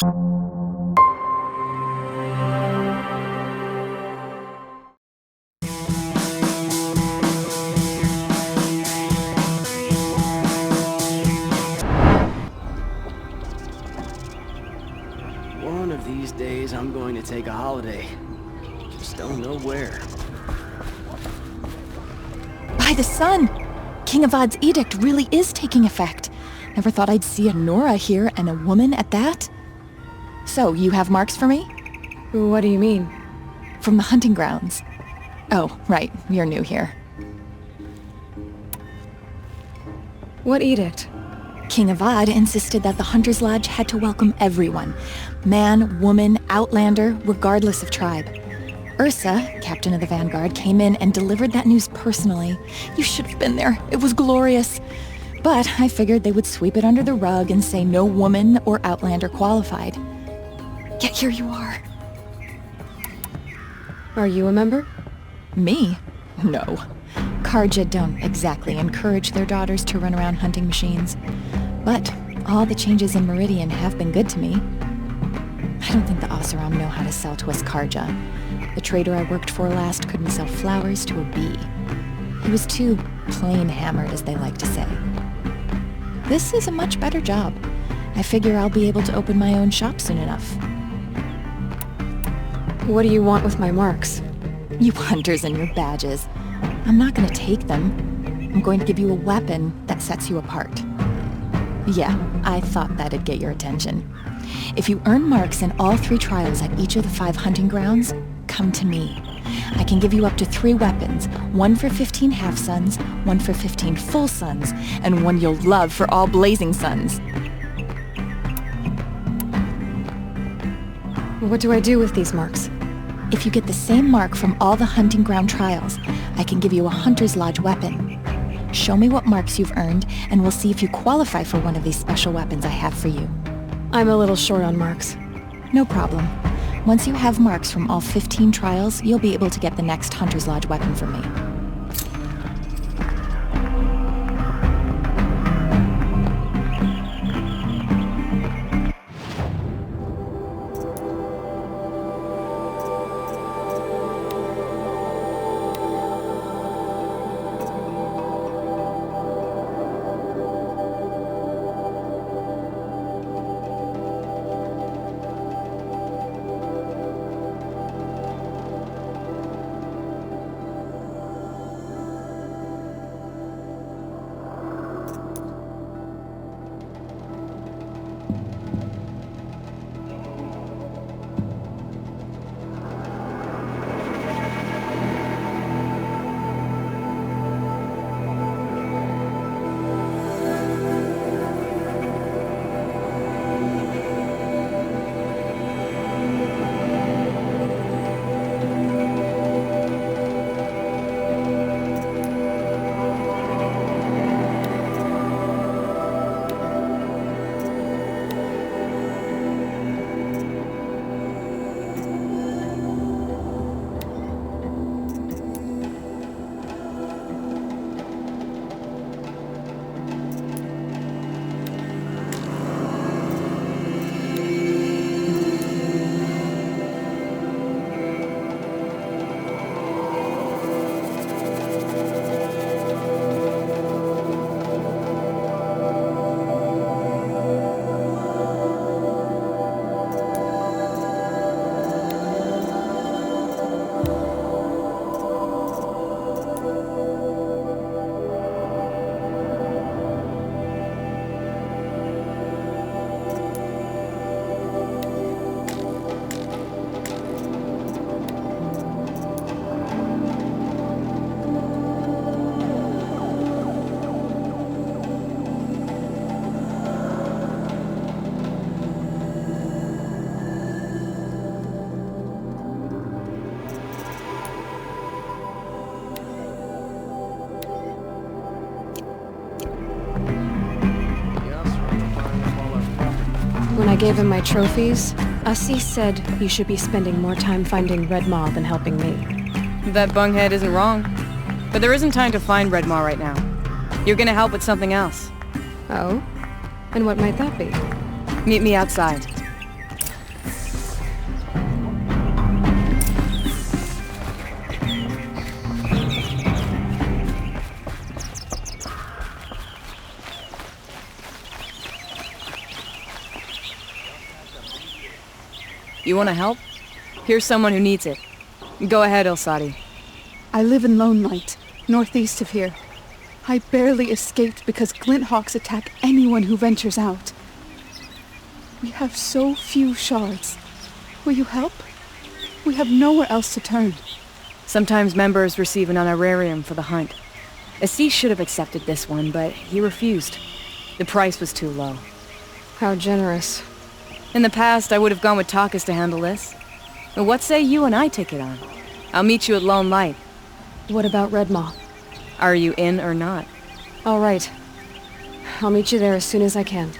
One of these days, I'm going to take a holiday. Just don't know where. By the sun! King Avad's edict really is taking effect. Never thought I'd see a Nora here and a woman at that. So, you have marks for me? What do you mean? From the hunting grounds. Oh, right, you're new here. What edict? King Avad insisted that the Hunter's Lodge had to welcome everyone. Man, woman, outlander, regardless of tribe. Ursa, captain of the Vanguard, came in and delivered that news personally. You should have been there. It was glorious. But I figured they would sweep it under the rug and say no woman or outlander qualified. Yet here you are. Are you a member? Me? No. Karja don't exactly encourage their daughters to run around hunting machines. But all the changes in Meridian have been good to me. I don't think the Oseram know how to sell to us Karja. The trader I worked for last couldn't sell flowers to a bee. He was too plain hammered, as they like to say. This is a much better job. I figure I'll be able to open my own shop soon enough. What do you want with my marks? You hunters and your badges. I'm not going to take them. I'm going to give you a weapon that sets you apart. Yeah, I thought that'd get your attention. If you earn marks in all 3 trials at each of the 5 hunting grounds, come to me. I can give you up to 3 weapons, one for 15 half-suns, one for 15 full suns, and one you'll love for all blazing suns. What do I do with these marks? If you get the same mark from all the hunting ground trials, I can give you a Hunter's Lodge weapon. Show me what marks you've earned, and we'll see if you qualify for one of these special weapons I have for you. I'm a little short on marks. No problem. Once you have marks from all 15 trials, you'll be able to get the next Hunter's Lodge weapon from me. When I gave him my trophies, Ussie said you should be spending more time finding Red Maw than helping me. That bunghead isn't wrong. But there isn't time to find Red Maw right now. You're gonna help with something else. Oh? And what might that be? Meet me outside. You want to help? Here's someone who needs it. Go ahead, Elsadi. I live in Lone Light, northeast of here. I barely escaped because glint hawks attack anyone who ventures out. We have so few shards. Will you help? We have nowhere else to turn. Sometimes members receive an honorarium for the hunt. Assis should have accepted this one, but he refused. The price was too low. How generous. In the past, I would have gone with Takas to handle this. But what say you and I take it on? I'll meet you at Lone Light. What about Red Maw? Are you in or not? All right. I'll meet you there as soon as I can.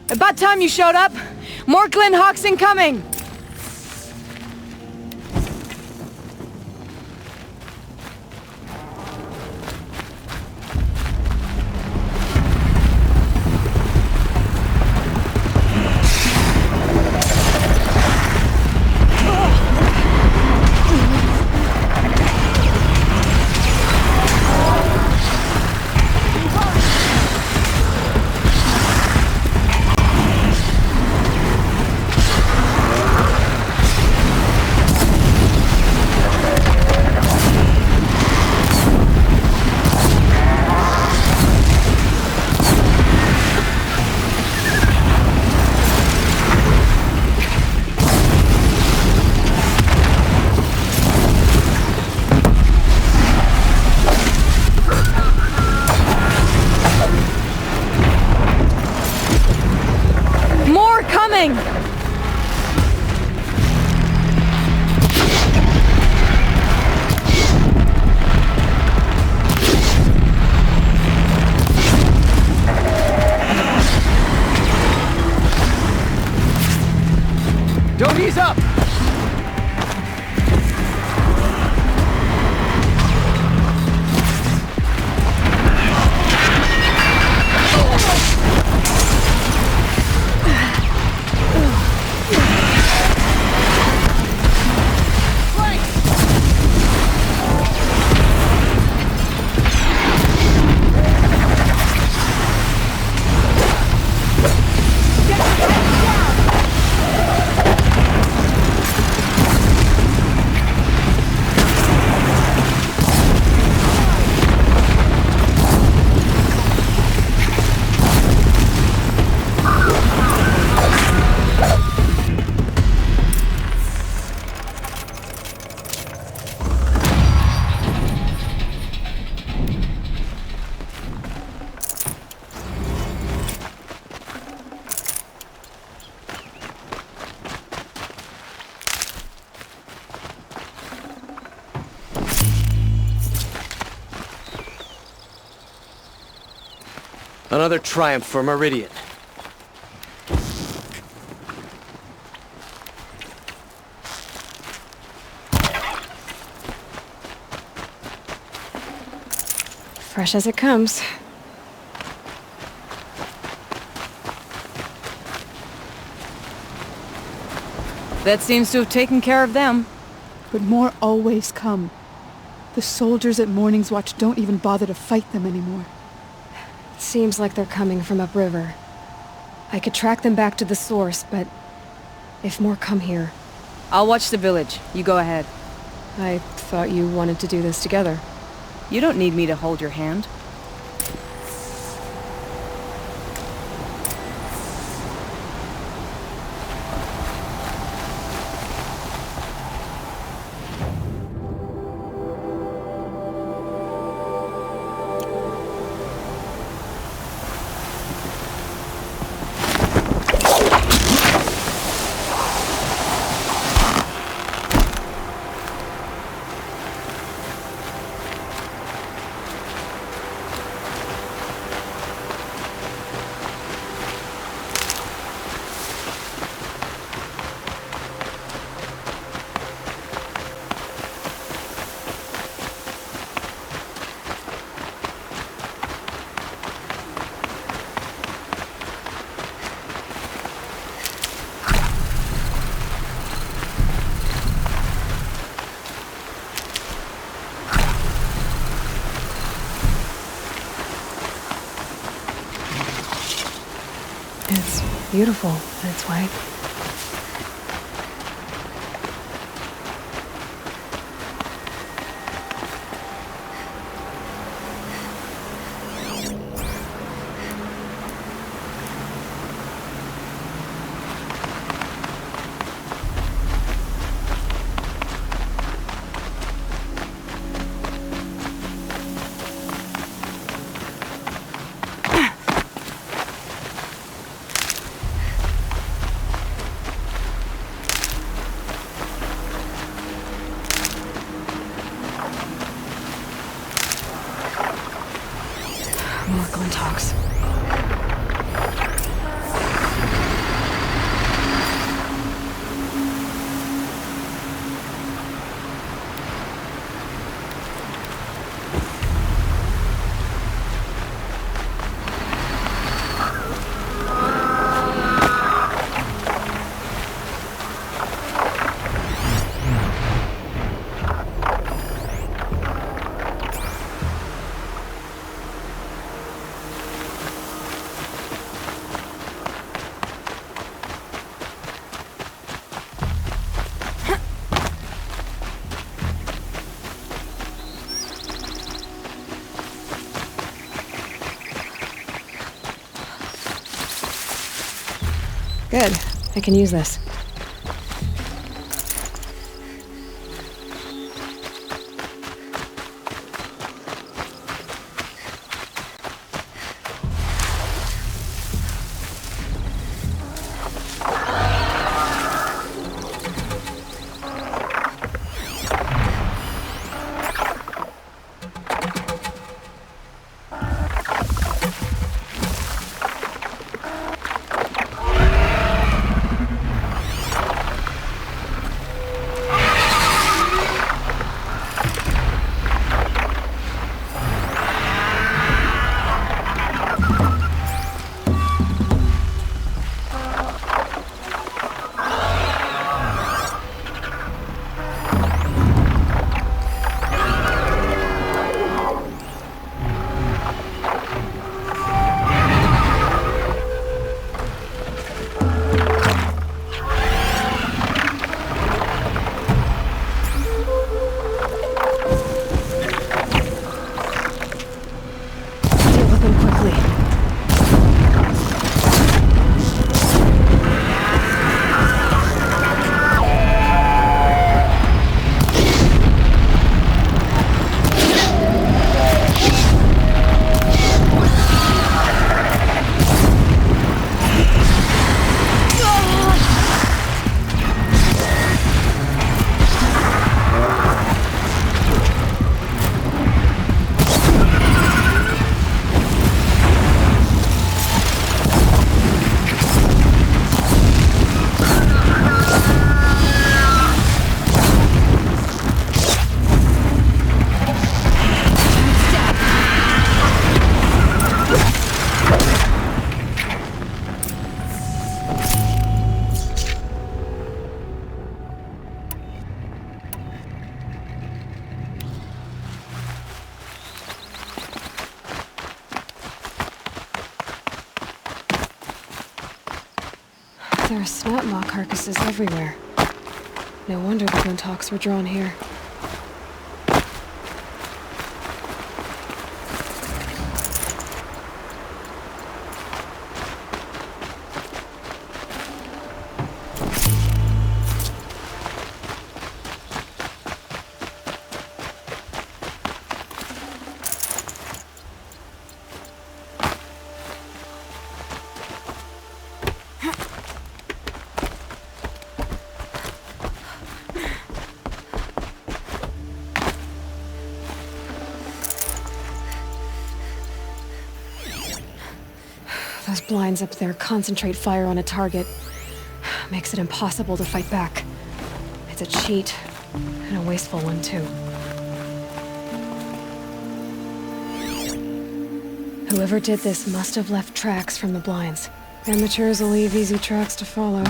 About time you showed up! More Glyn Hawks incoming! Don't ease up! Another triumph for Meridian. Fresh as it comes. That seems to have taken care of them. But more always come. The soldiers at Morning's Watch don't even bother to fight them anymore. Seems like they're coming from upriver. I could track them back to the source, but if more come here... I'll watch the village. You go ahead. I thought you wanted to do this together. You don't need me to hold your hand. It's beautiful in its way. More Glenn talks. Good. I can use this. There are snap maw carcasses everywhere. No wonder the Glinthawks were drawn here. Those blinds up there concentrate fire on a target. Makes it impossible to fight back. It's a cheat, and a wasteful one too. Whoever did this must have left tracks from the blinds. Amateurs will leave easy tracks to follow.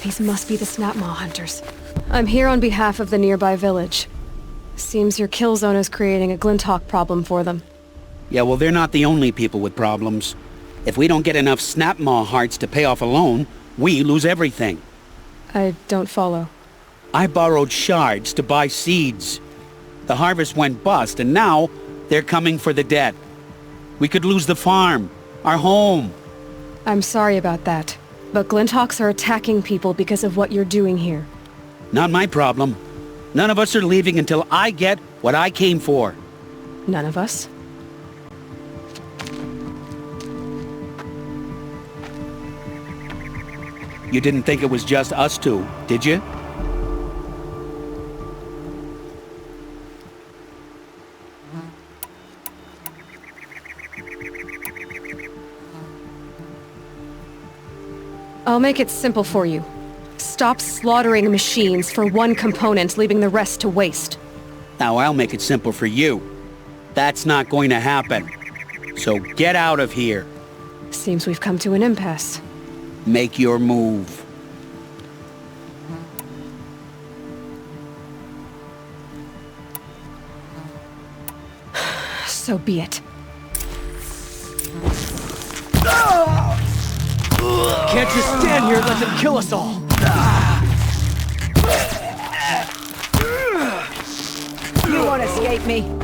These must be the Snapmaw hunters. I'm here on behalf of the nearby village. Seems your kill zone is creating a Glinthawk problem for them. Yeah, well, they're not the only people with problems. If we don't get enough Snapmaw hearts to pay off a loan, we lose everything. I don't follow. I borrowed shards to buy seeds. The harvest went bust, and now they're coming for the debt. We could lose the farm, our home. I'm sorry about that, but Glinthawks are attacking people because of what you're doing here. Not my problem. None of us are leaving until I get what I came for. None of us? You didn't think it was just us two, did you? I'll make it simple for you. Stop slaughtering machines for one component, leaving the rest to waste. Now I'll make it simple for you. That's not going to happen. So get out of here. Seems we've come to an impasse. Make your move. So be it. Can't just stand here and let them kill us all. You won't escape me.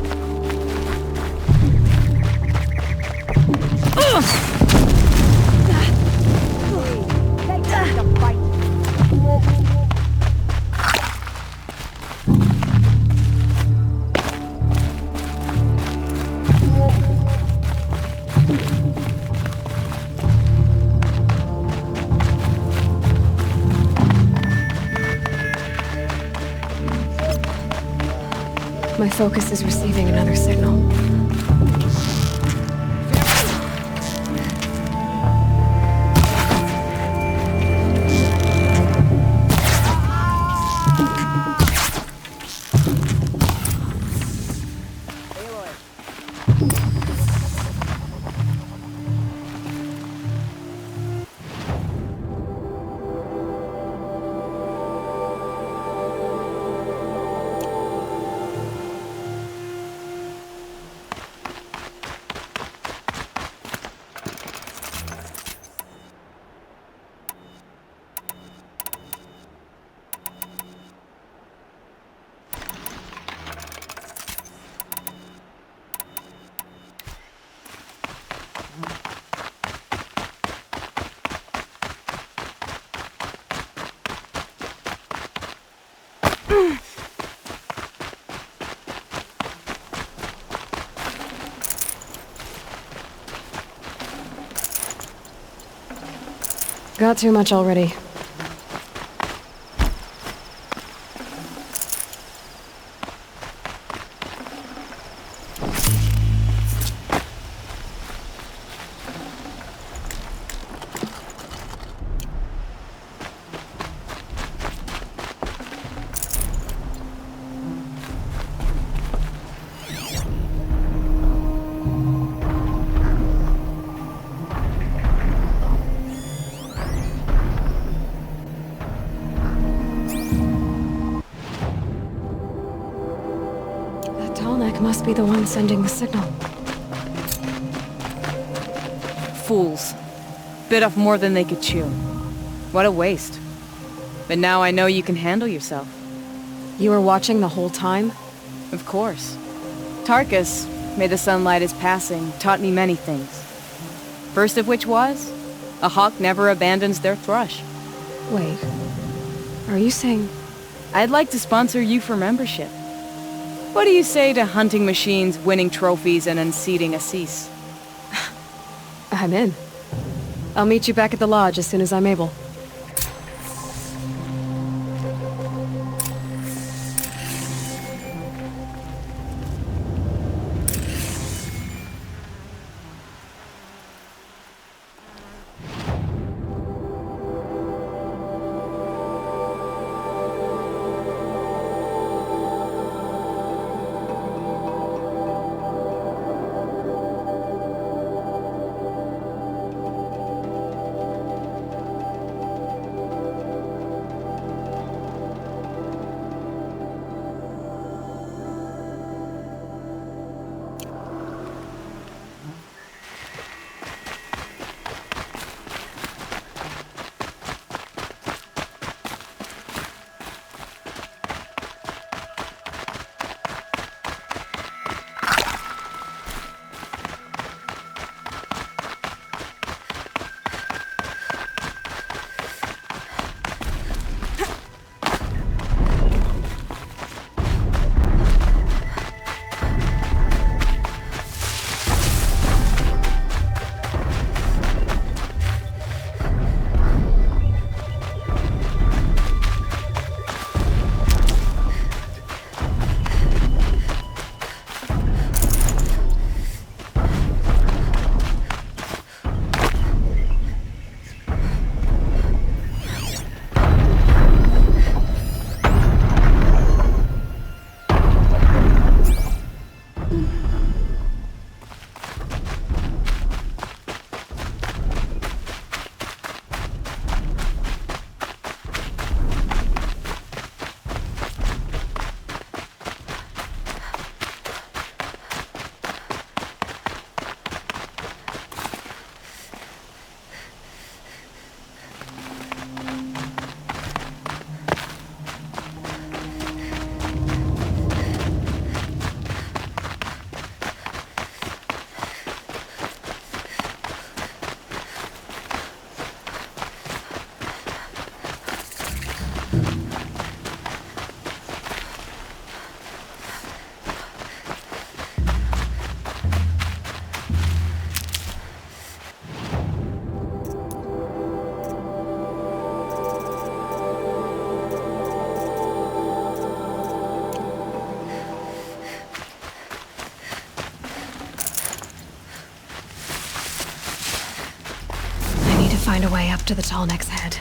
My focus is receiving another signal. Got too much already. Must be the one sending the signal. Fools. Bit off more than they could chew. What a waste. But now I know you can handle yourself. You were watching the whole time? Of course. Tarkus, may the sunlight is passing, taught me many things. First of which was, a hawk never abandons their thrush. Wait. Are you saying I'd like to sponsor you for membership. What do you say to hunting machines, winning trophies, and unseating Assis? I'm in. I'll meet you back at the lodge as soon as I'm able. Find a way up to the Tallneck's head.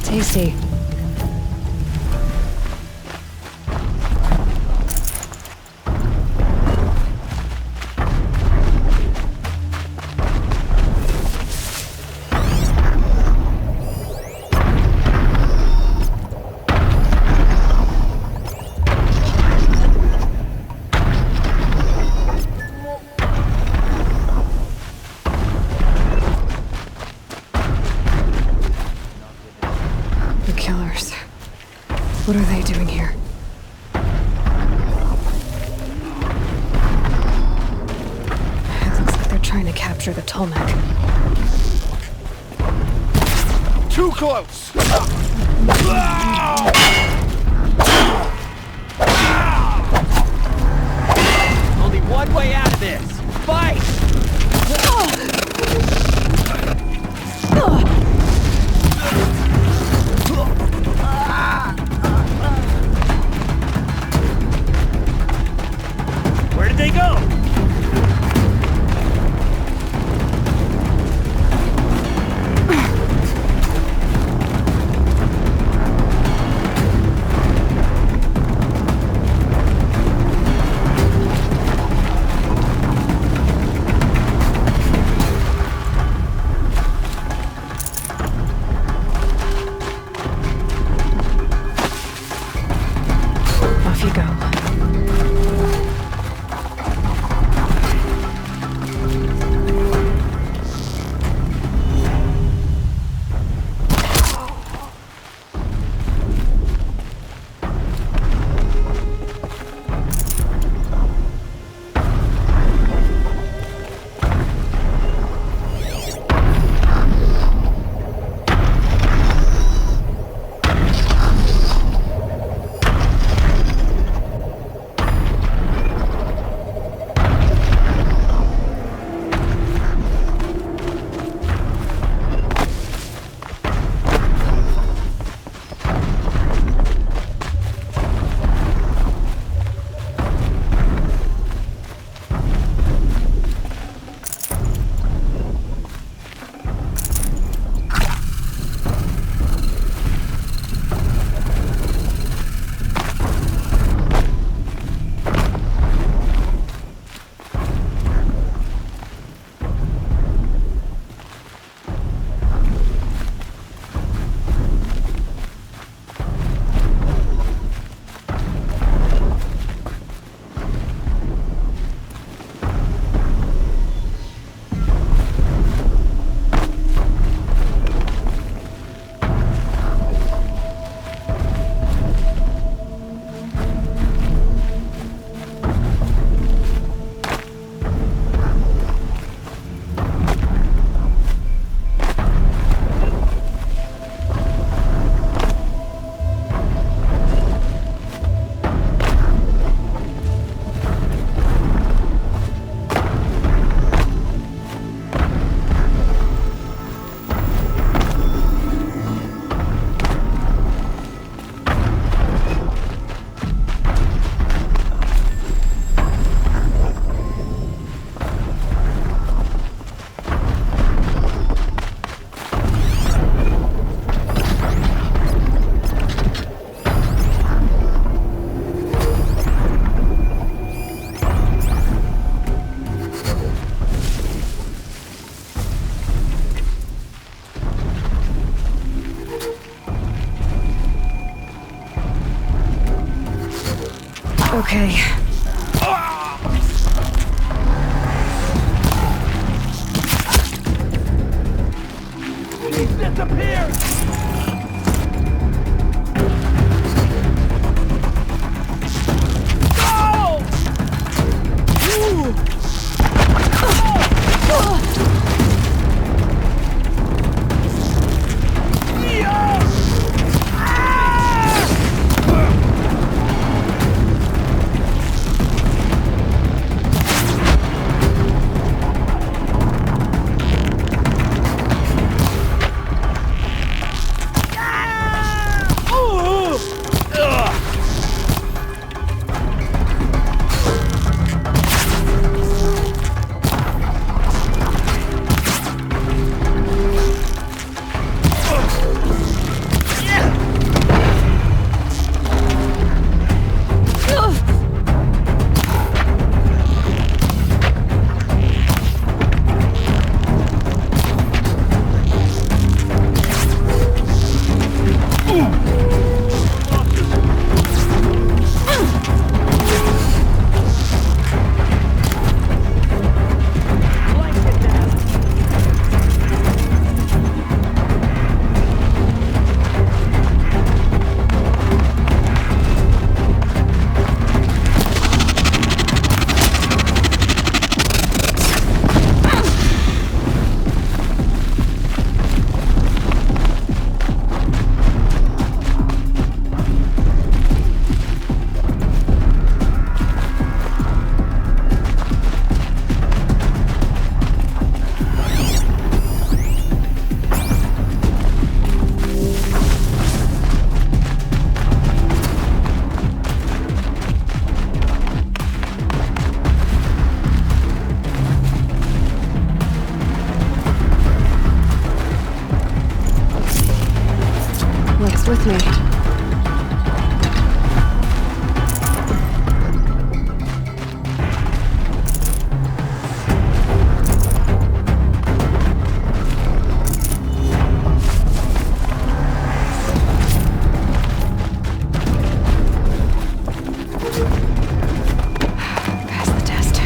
Tasty. What are they doing here? It looks like they're trying to capture the Tallneck. Too close! Only one way out of this. Fight! Where did they go? Okay. She's disappeared! With me. Pass the test.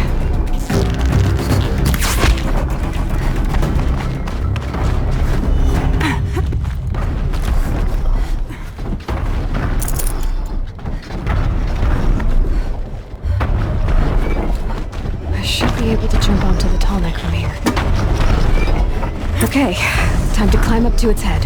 Able to jump onto the tall neck from here. Okay, time to climb up to its head.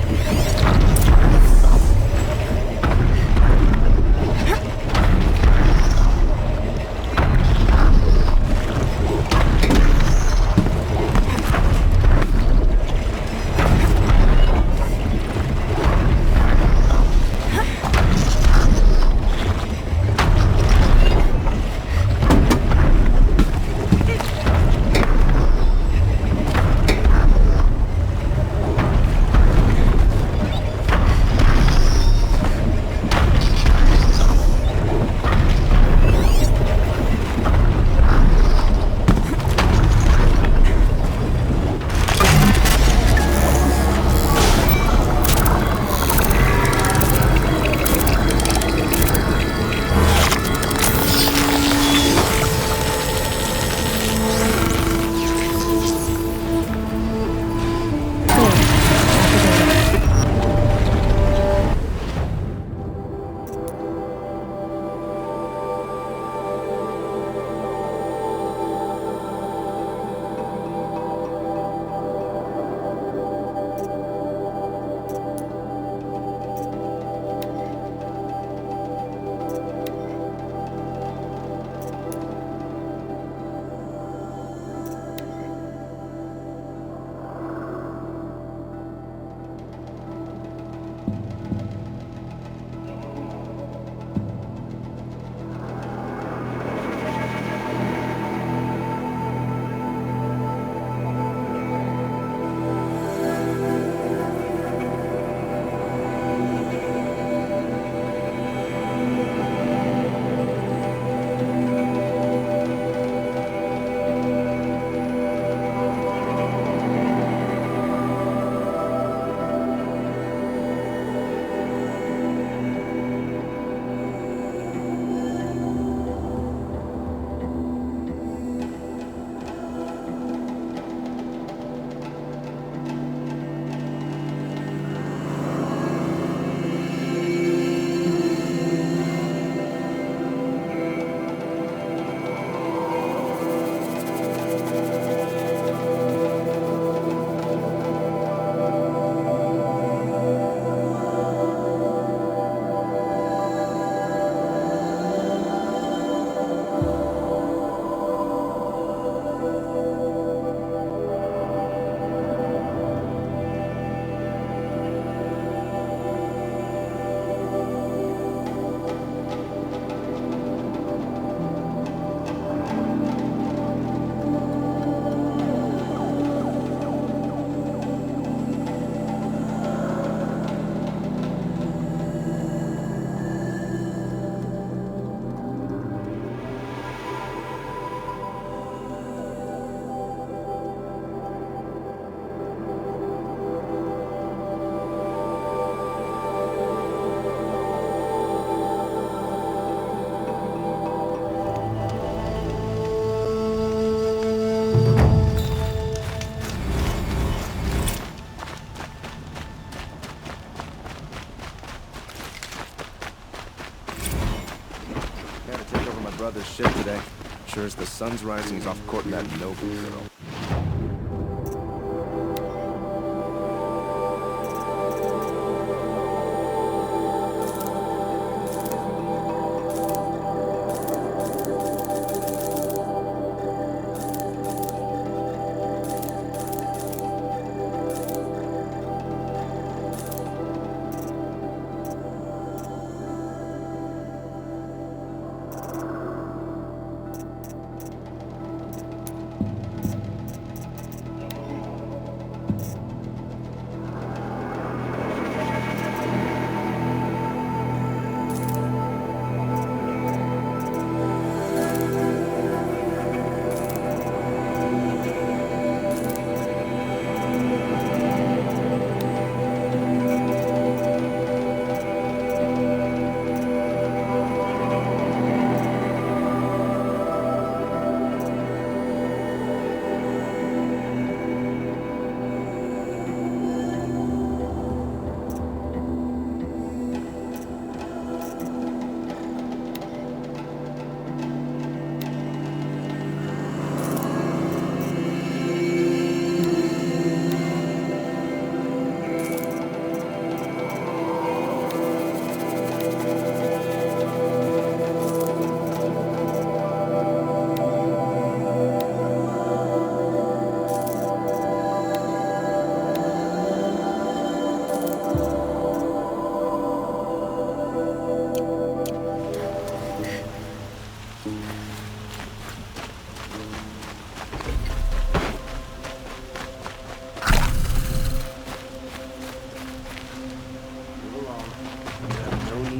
brother's shit today. Sure as the sun's rising, he's off courting that noble girl.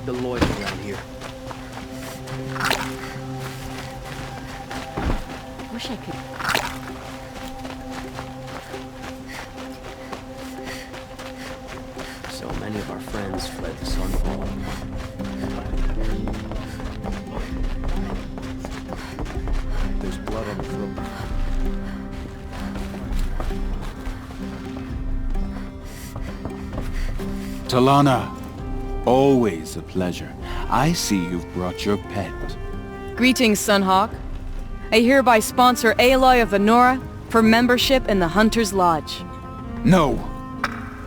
The lawyers around here. Wish I could. So many of our friends fled the Sunfall. There's blood on the floor. Talana, always a pleasure. I see you've brought your pet. Greetings, Sunhawk. I hereby sponsor Aloy of the Nora for membership in the Hunter's Lodge. No!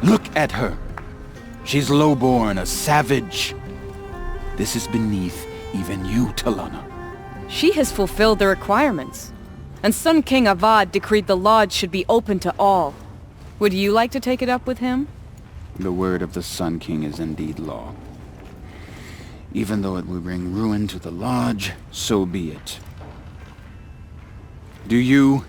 Look at her! She's lowborn, a savage. This is beneath even you, Talana. She has fulfilled the requirements, and Sun King Avad decreed the lodge should be open to all. Would you like to take it up with him? The word of the Sun King is indeed law. Even though it will bring ruin to the lodge, so be it. Do you,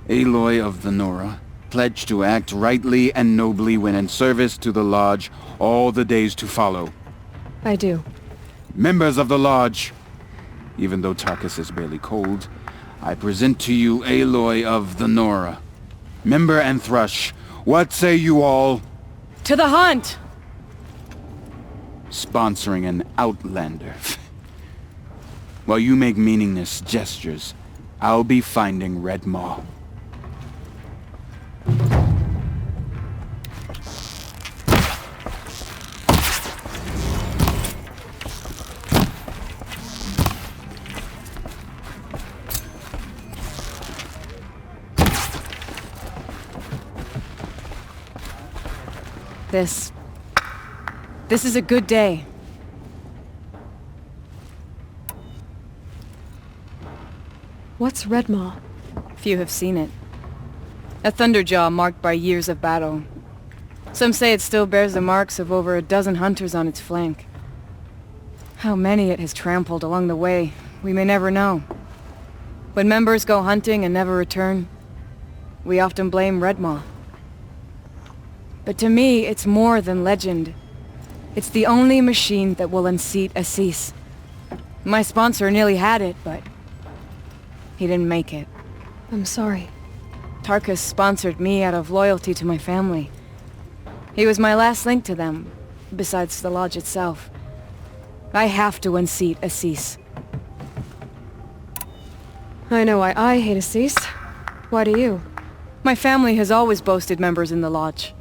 Aloy of the Nora, pledge to act rightly and nobly when in service to the lodge all the days to follow? I do. Members of the lodge, even though Tarkus is barely cold, I present to you Aloy of the Nora. Member and Thrush, what say you all? To the hunt! Sponsoring an outlander. While you make meaningless gestures, I'll be finding Red Maw. This is a good day. What's Redmaw? Few have seen it. A thunderjaw marked by years of battle. Some say it still bears the marks of over a dozen hunters on its flank. How many it has trampled along the way, we may never know. When members go hunting and never return, we often blame Redmaw. But to me, it's more than legend. It's the only machine that will unseat Assis. My sponsor nearly had it, but he didn't make it. I'm sorry. Tarkus sponsored me out of loyalty to my family. He was my last link to them, besides the lodge itself. I have to unseat Assis. I know why I hate Assis. Why do you? My family has always boasted members in the lodge.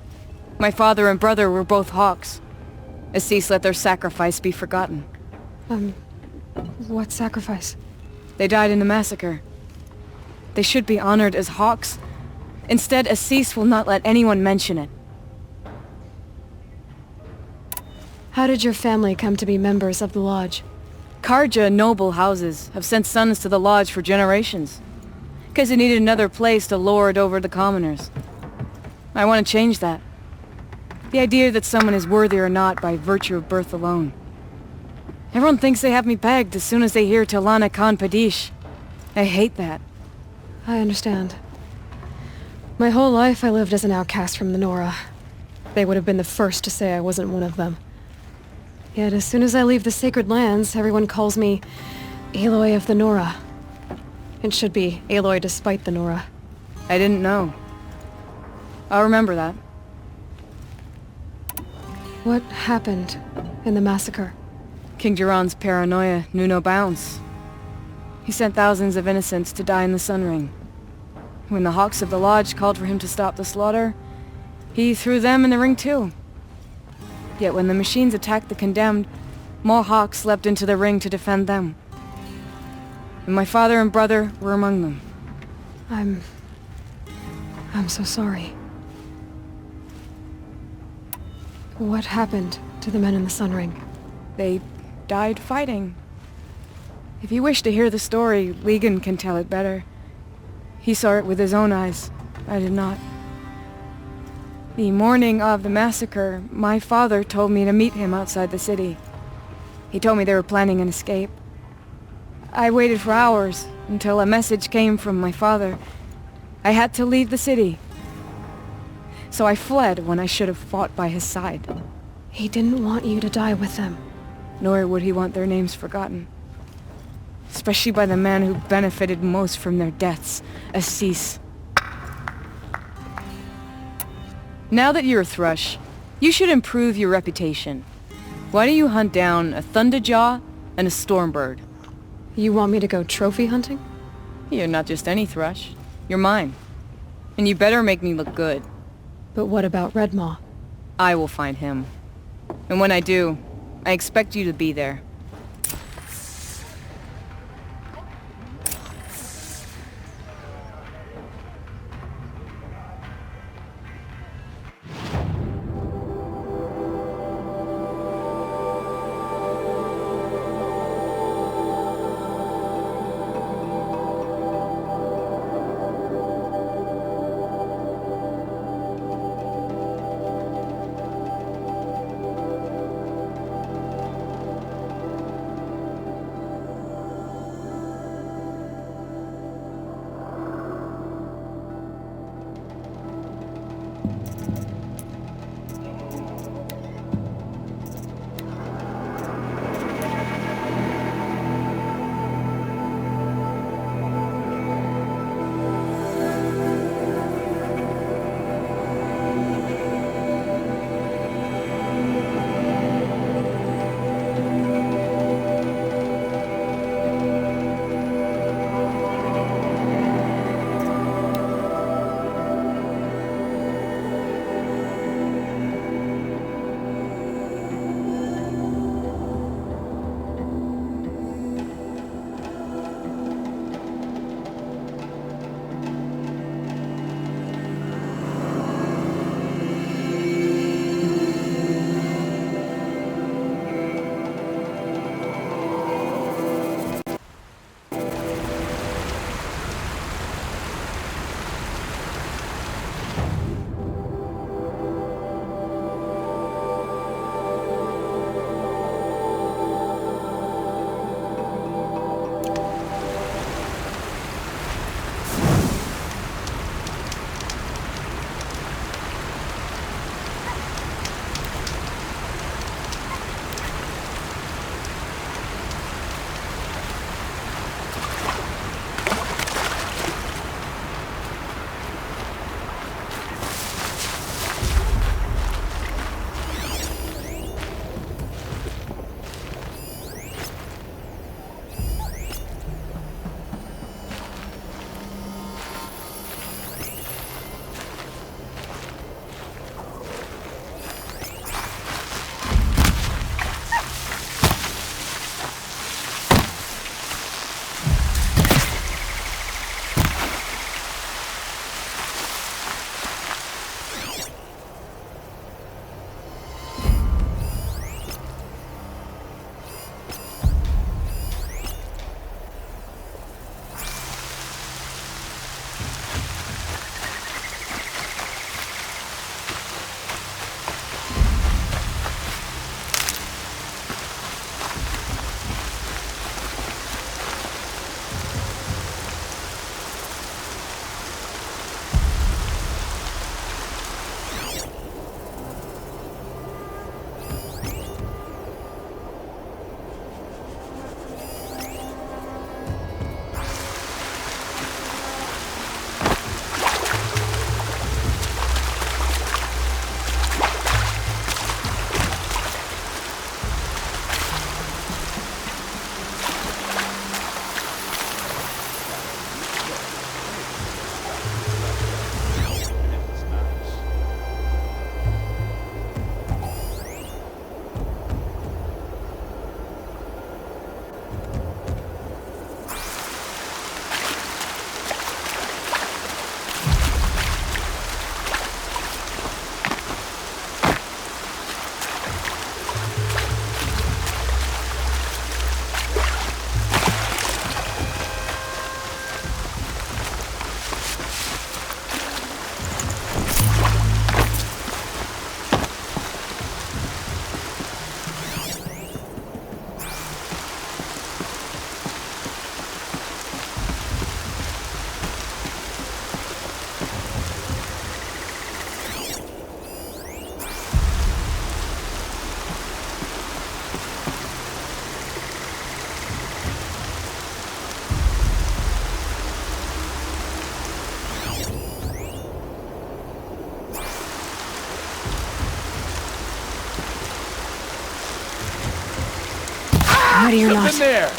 My father and brother were both hawks. Assis let their sacrifice be forgotten. What sacrifice? They died in the massacre. They should be honored as hawks. Instead, Assis will not let anyone mention it. How did your family come to be members of the lodge? Karja noble houses have sent sons to the lodge for generations. Because they needed another place to lord over the commoners. I want to change that. The idea that someone is worthy or not by virtue of birth alone. Everyone thinks they have me pegged as soon as they hear Talana Khan Padish. I hate that. I understand. My whole life I lived as an outcast from the Nora. They would have been the first to say I wasn't one of them. Yet as soon as I leave the sacred lands, everyone calls me Aloy of the Nora. It should be Aloy despite the Nora. I didn't know. I'll remember that. What happened in the massacre? King Jiran's paranoia knew no bounds. He sent thousands of innocents to die in the Sun Ring. When the Hawks of the Lodge called for him to stop the slaughter, he threw them in the ring too. Yet when the machines attacked the condemned, more Hawks leapt into the ring to defend them. And my father and brother were among them. I'm so sorry. What happened to the men in the Sun Ring? They died fighting. If you wish to hear the story, Legan can tell it better. He saw it with his own eyes. I did not. The morning of the massacre, my father told me to meet him outside the city. He told me they were planning an escape. I waited for hours until a message came from my father. I had to leave the city. So I fled when I should have fought by his side. He didn't want you to die with them. Nor would he want their names forgotten. Especially by the man who benefited most from their deaths, Assis. Now that you're a thrush, you should improve your reputation. Why don't you hunt down a thunderjaw and a stormbird? You want me to go trophy hunting? You're not just any thrush. You're mine. And you better make me look good. But what about Redmaw? I will find him. And when I do, I expect you to be there. Ready or not. Something there!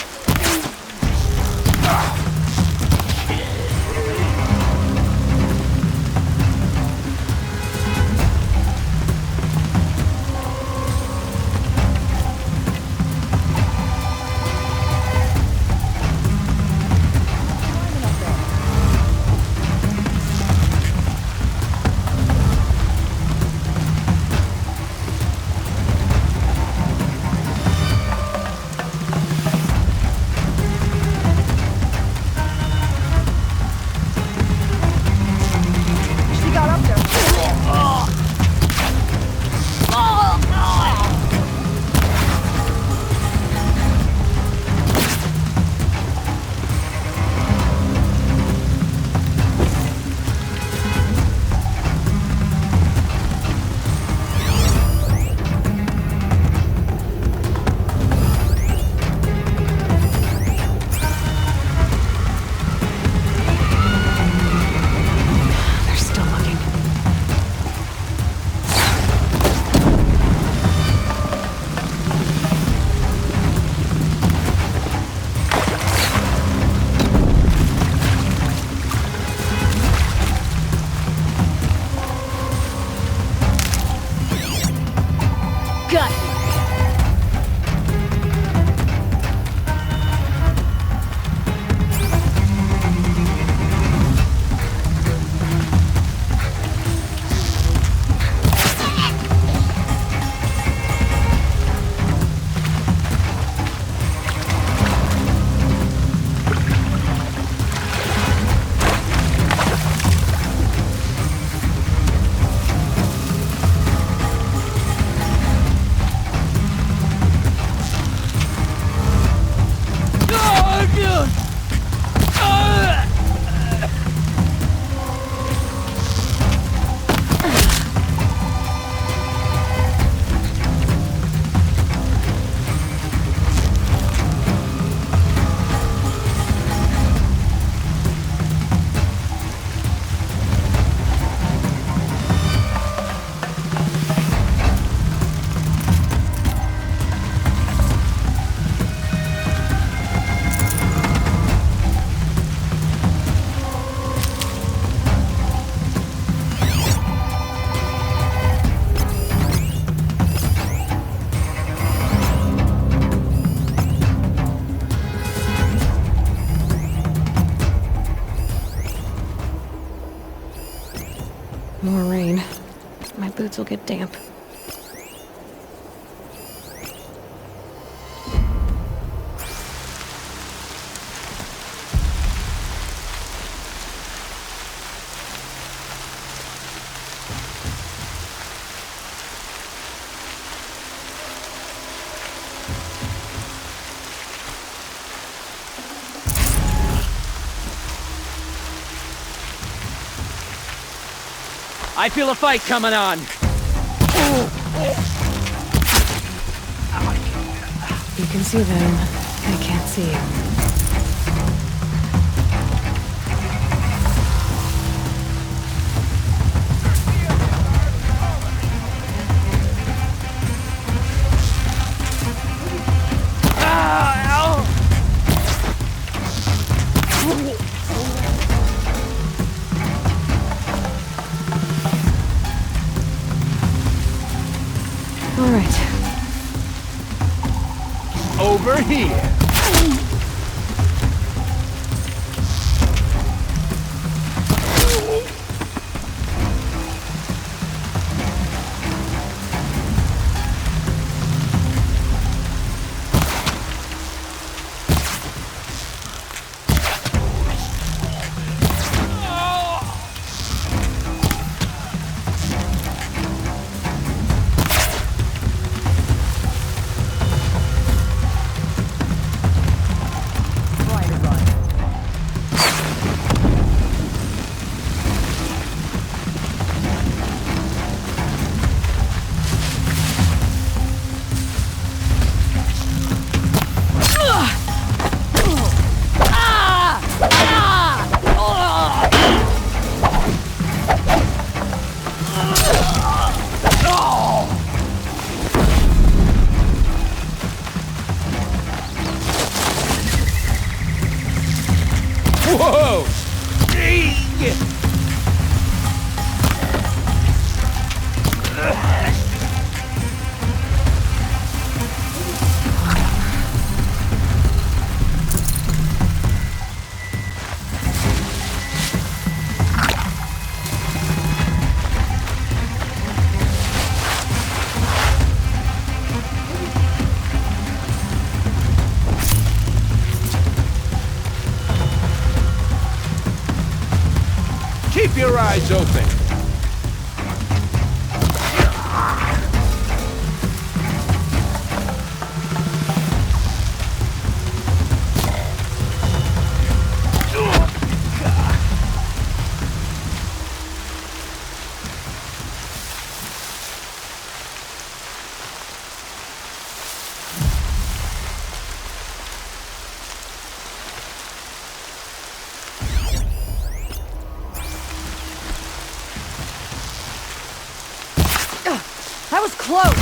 More rain. My boots will get damp. I feel a fight coming on. You can see them. I can't see you. All right. Over here. Whoa! Keep your eyes open. That was close!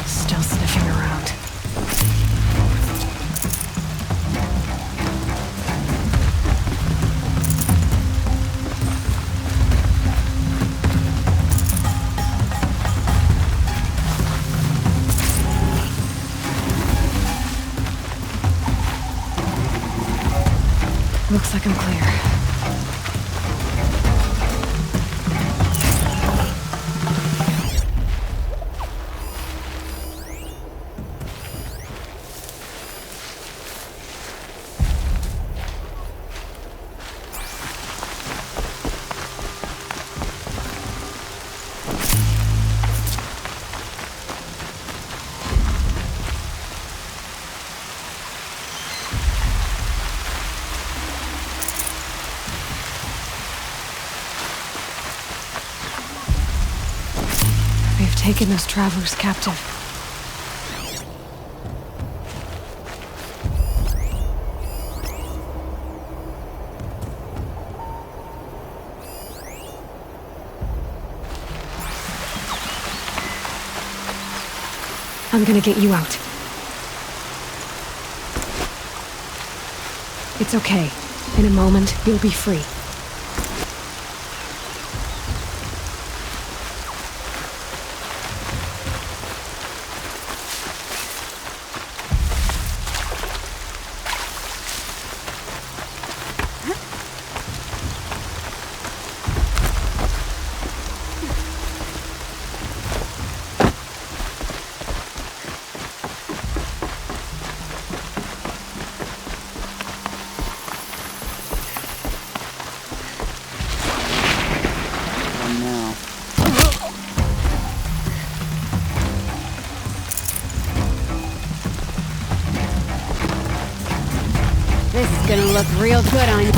Still sniffing around. Looks like I'm clear. They've taken those travelers captive. I'm gonna get you out. It's okay. In a moment, you'll be free. This is gonna look real good on you.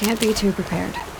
Can't be too prepared.